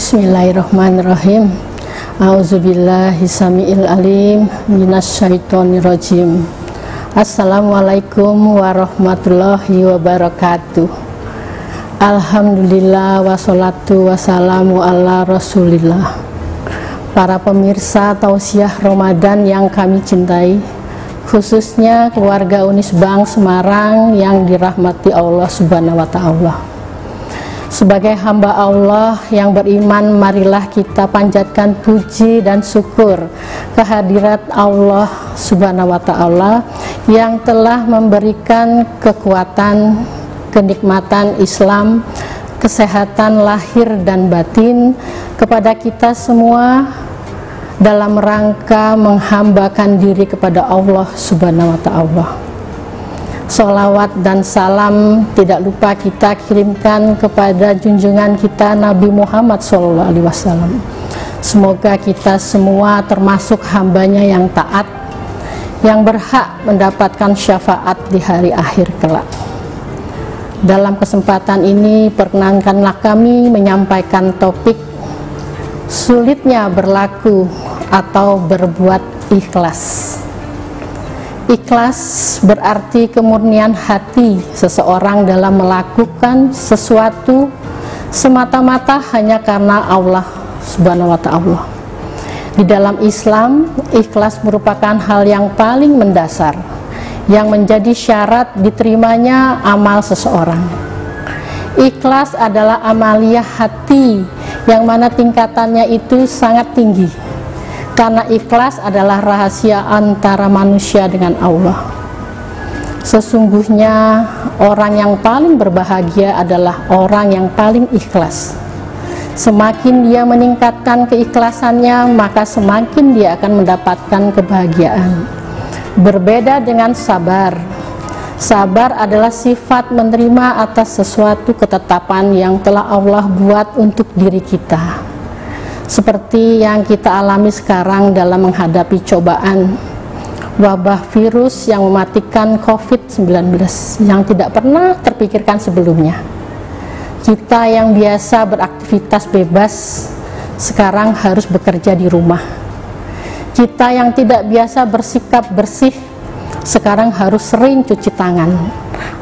Bismillahirrahmanirrahim. A'udzubillahi samiil alim minasyaitonirrajim. Assalamualaikum warahmatullahi wabarakatuh. Alhamdulillah wassalatu wassalamu ala rasulillah. Para pemirsa tausiah Ramadan yang kami cintai, khususnya keluarga Unisbank Semarang yang dirahmati Allah Subhanahu wa Ta'ala. Sebagai hamba Allah yang beriman, marilah kita panjatkan puji dan syukur kehadirat Allah Subhanahu wa Ta'ala yang telah memberikan kekuatan, kenikmatan Islam, kesehatan lahir dan batin kepada kita semua dalam rangka menghambakan diri kepada Allah Subhanahu wa Ta'ala. Sholawat dan salam tidak lupa kita kirimkan kepada junjungan kita Nabi Muhammad SAW. Semoga kita semua termasuk hambanya yang taat, yang berhak mendapatkan syafaat di hari akhir kelak. Dalam kesempatan ini perkenankanlah kami menyampaikan topik sulitnya berlaku atau berbuat ikhlas. Ikhlas berarti kemurnian hati seseorang dalam melakukan sesuatu semata-mata hanya karena Allah Subhanahu wa Ta'ala. Di dalam Islam, ikhlas merupakan hal yang paling mendasar yang menjadi syarat diterimanya amal seseorang. Ikhlas adalah amaliyah hati yang mana tingkatannya itu sangat tinggi, karena ikhlas adalah rahasia antara manusia dengan Allah. Sesungguhnya orang yang paling berbahagia adalah orang yang paling ikhlas. Semakin dia meningkatkan keikhlasannya, maka semakin dia akan mendapatkan kebahagiaan. Berbeda dengan sabar. Sabar adalah sifat menerima atas sesuatu ketetapan yang telah Allah buat untuk diri kita. Seperti yang kita alami sekarang dalam menghadapi cobaan wabah virus yang mematikan COVID-19 yang tidak pernah terpikirkan sebelumnya. Kita yang biasa beraktivitas bebas sekarang harus bekerja di rumah. Kita yang tidak biasa bersikap bersih sekarang harus sering cuci tangan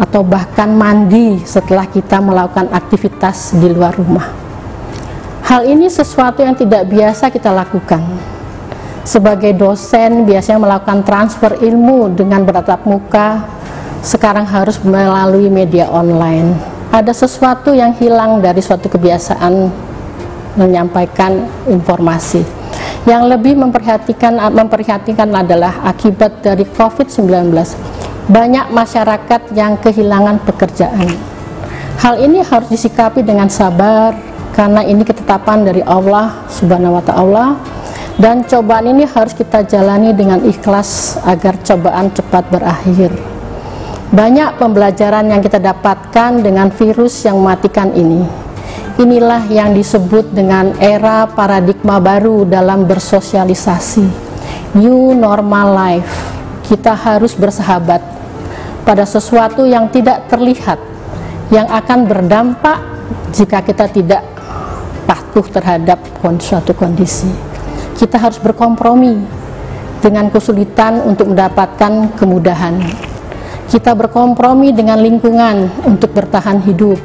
atau bahkan mandi setelah kita melakukan aktivitas di luar rumah. Hal ini sesuatu yang tidak biasa kita lakukan. Sebagai dosen biasanya melakukan transfer ilmu dengan bertatap muka, sekarang harus melalui media online. Ada sesuatu yang hilang dari suatu kebiasaan menyampaikan informasi. Yang lebih memperhatikan adalah akibat dari COVID-19. Banyak masyarakat yang kehilangan pekerjaan. Hal ini harus disikapi dengan sabar, karena ini ketetapan dari Allah Subhanahu wa Ta'ala, dan cobaan ini harus kita jalani dengan ikhlas agar cobaan cepat berakhir. Banyak pembelajaran yang kita dapatkan dengan virus yang mematikan ini. Inilah yang disebut dengan era paradigma baru dalam bersosialisasi, new normal life. Kita harus bersahabat pada sesuatu yang tidak terlihat, yang akan berdampak jika kita tidak patuh terhadap suatu kondisi. Kita harus berkompromi dengan kesulitan untuk mendapatkan kemudahan. Kita berkompromi dengan lingkungan untuk bertahan hidup.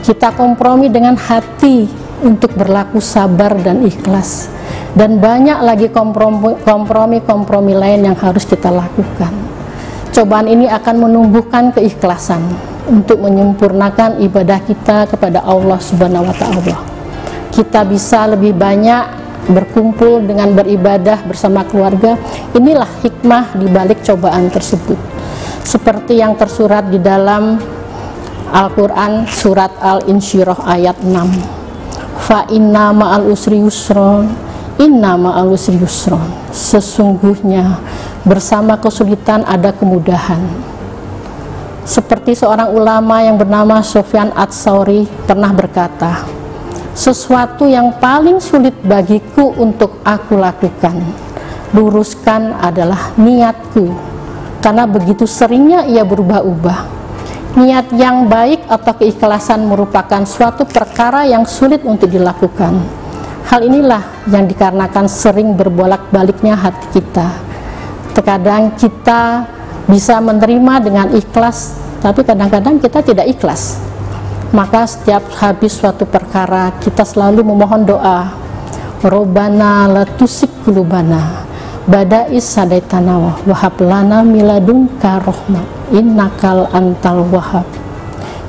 Kita kompromi dengan hati untuk berlaku sabar dan ikhlas. Dan banyak lagi kompromi lain yang harus kita lakukan. Cobaan ini akan menumbuhkan keikhlasan untuk menyempurnakan ibadah kita kepada Allah Subhanahu wa Ta'ala. Kita bisa lebih banyak berkumpul dengan beribadah bersama keluarga. Inilah hikmah di balik cobaan tersebut. Seperti yang tersurat di dalam Al-Quran surat Al-Insyirah ayat 6. Fa inna ma'al usri yusron, inna ma'al usri yusron. Sesungguhnya bersama kesulitan ada kemudahan. Seperti seorang ulama yang bernama Sufyan Ats-Tsauri pernah berkata, sesuatu yang paling sulit bagiku untuk aku lakukan, luruskan adalah niatku, karena begitu seringnya ia berubah-ubah. Niat yang baik atau keikhlasan merupakan suatu perkara yang sulit untuk dilakukan. Hal inilah yang dikarenakan sering berbolak-baliknya hati kita. Terkadang kita bisa menerima dengan ikhlas, tapi kadang-kadang kita tidak ikhlas. Maka setiap habis suatu perkara kita selalu memohon doa, Robbana la tusik qulubana bada'is hadaitana wa hab lana miladunka rahmah innakal antal wahhab.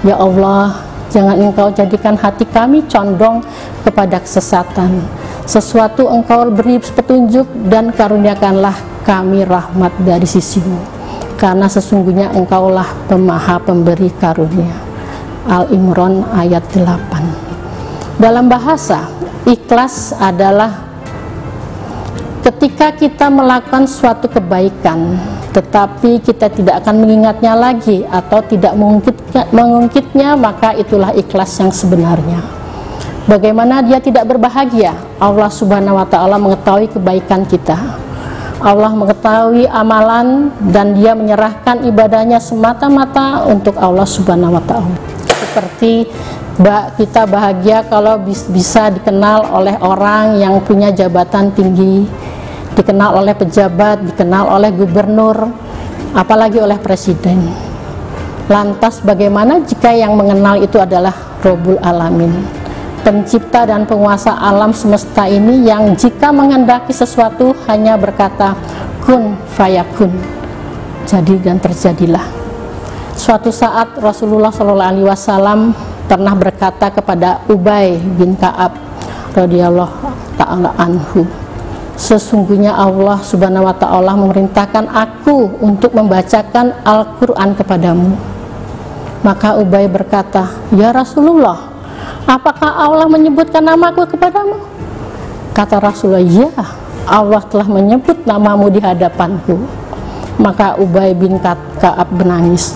Ya Allah, jangan Engkau jadikan hati kami condong kepada kesesatan. Sesuatu Engkau beri petunjuk dan karuniakanlah kami rahmat dari sisimu, karena sesungguhnya Engkaulah Pemaha Pemberi karunia. Al-Imran ayat 8. Dalam bahasa, ikhlas adalah ketika kita melakukan suatu kebaikan tetapi kita tidak akan mengingatnya lagi atau tidak mengungkitnya, maka itulah ikhlas yang sebenarnya. Bagaimana dia tidak berbahagia? Allah Subhanahu wa Ta'ala mengetahui kebaikan kita, Allah mengetahui amalan, dan dia menyerahkan ibadahnya semata-mata untuk Allah Subhanahu wa Ta'ala. Seperti kita bahagia kalau bisa dikenal oleh orang yang punya jabatan tinggi, dikenal oleh pejabat, dikenal oleh gubernur, apalagi oleh presiden. Lantas bagaimana jika yang mengenal itu adalah Rabbul Alamin, pencipta dan penguasa alam semesta ini, yang jika menghendaki sesuatu hanya berkata kun fayakun, jadi dan terjadilah. Suatu saat Rasulullah SAW pernah berkata kepada Ubay bin Ka'ab radhiyallahu ta'ala anhu, sesungguhnya Allah Subhanahu wa Ta'ala memerintahkan aku untuk membacakan Al-Quran kepadamu. Maka Ubay berkata, ya Rasulullah, apakah Allah menyebutkan namaku kepadamu? Kata Rasulullah, ya, Allah telah menyebut namamu di hadapanku. Maka Ubay bin Ka'ab menangis.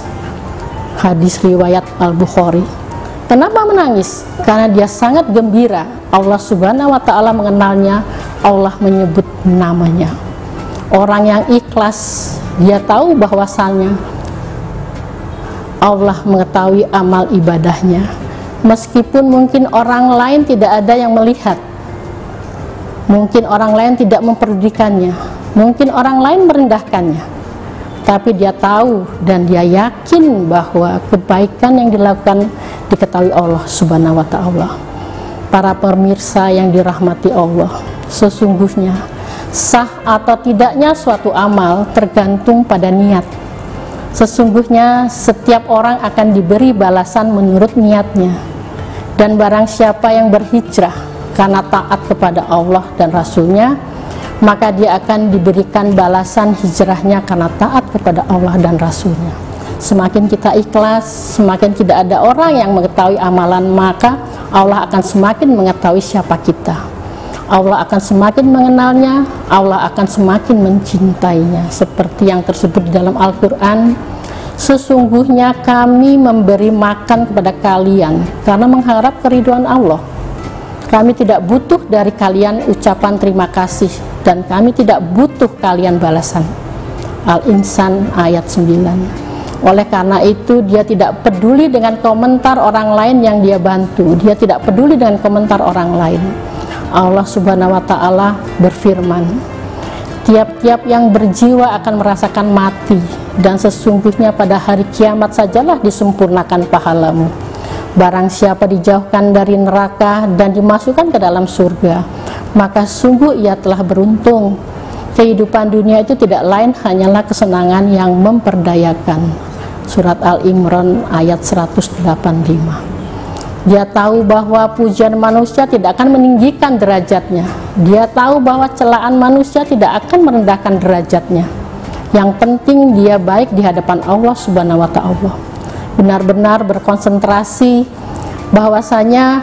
Hadis riwayat Al-Bukhari. Kenapa menangis? Karena dia sangat gembira Allah Subhanahu wa Ta'ala mengenalnya, Allah menyebut namanya. Orang yang ikhlas, dia tahu bahwasannya Allah mengetahui amal ibadahnya, meskipun mungkin orang lain tidak ada yang melihat, mungkin orang lain tidak memperdulikannya, mungkin orang lain merendahkannya, tapi dia tahu dan dia yakin bahwa kebaikan yang dilakukan diketahui Allah Subhanahu wa Ta'ala. Para pemirsa yang dirahmati Allah, sesungguhnya sah atau tidaknya suatu amal tergantung pada niat. Sesungguhnya setiap orang akan diberi balasan menurut niatnya, dan barang siapa yang berhijrah karena taat kepada Allah dan Rasulnya, maka dia akan diberikan balasan hijrahnya karena taat kepada Allah dan Rasulnya. Semakin kita ikhlas, semakin tidak ada orang yang mengetahui amalan, maka Allah akan semakin mengetahui siapa kita. Allah akan semakin mengenalnya, Allah akan semakin mencintainya. Seperti yang tersebut di dalam Al-Quran, sesungguhnya kami memberi makan kepada kalian karena mengharap keridhaan Allah. Kami tidak butuh dari kalian ucapan terima kasih, dan kami tidak butuh kalian balasan. Al-Insan ayat 9. Oleh karena itu dia tidak peduli dengan komentar orang lain yang dia bantu, dia tidak peduli dengan komentar orang lain. Allah Subhanahu wa Ta'ala berfirman, tiap-tiap yang berjiwa akan merasakan mati, dan sesungguhnya pada hari kiamat sajalah disempurnakan pahalamu. Barang siapa dijauhkan dari neraka dan dimasukkan ke dalam surga, maka sungguh ia telah beruntung. Kehidupan dunia itu tidak lain hanyalah kesenangan yang memperdayakan. Surat Al-Imran ayat 185. Dia tahu bahwa pujian manusia tidak akan meninggikan derajatnya. Dia tahu bahwa celaan manusia tidak akan merendahkan derajatnya. Yang penting dia baik di hadapan Allah Subhanahu wa Ta'ala. Benar-benar berkonsentrasi bahwasanya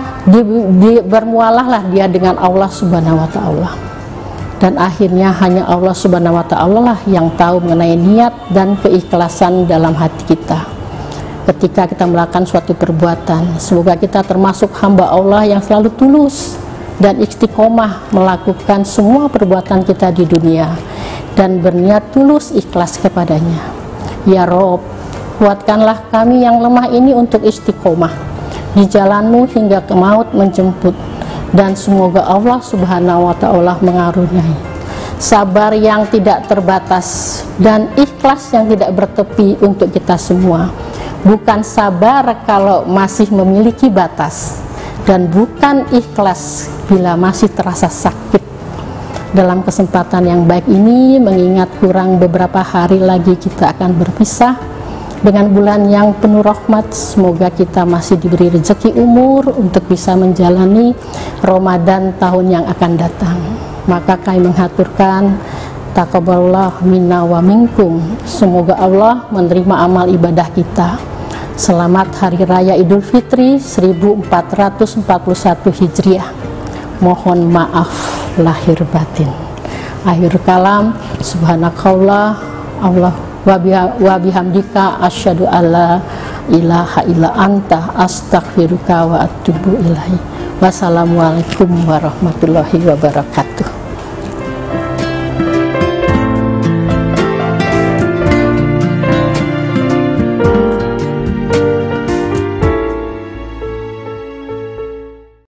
bermualahlah dia dengan Allah Subhanahu wa Ta'ala. Dan akhirnya hanya Allah Subhanahu wa Ta'ala lah yang tahu mengenai niat dan keikhlasan dalam hati kita ketika kita melakukan suatu perbuatan. Semoga kita termasuk hamba Allah yang selalu tulus dan istiqomah melakukan semua perbuatan kita di dunia dan berniat tulus ikhlas kepadanya. Ya Rob, kuatkanlah kami yang lemah ini untuk istiqomah di jalanmu hingga ke maut menjemput, dan semoga Allah Subhanahu wa Ta'ala mengaruniai sabar yang tidak terbatas dan ikhlas yang tidak bertepi untuk kita semua. Bukan sabar kalau masih memiliki batas, dan bukan ikhlas bila masih terasa sakit. Dalam kesempatan yang baik ini, mengingat kurang beberapa hari lagi kita akan berpisah dengan bulan yang penuh rahmat, semoga kita masih diberi rezeki umur untuk bisa menjalani Ramadan tahun yang akan datang. Maka kami menghaturkan taqabbalallahu minna wa minkum. Semoga Allah menerima amal ibadah kita. Selamat Hari Raya Idul Fitri 1441 Hijriah. Mohon maaf lahir batin. Akhir kalam, subhanakallah Allah wa bihamdika asyhadu alla ilaha illa anta astaghfiruka wa atubu ilaihi. Wassalamualaikum warahmatullahi wabarakatuh.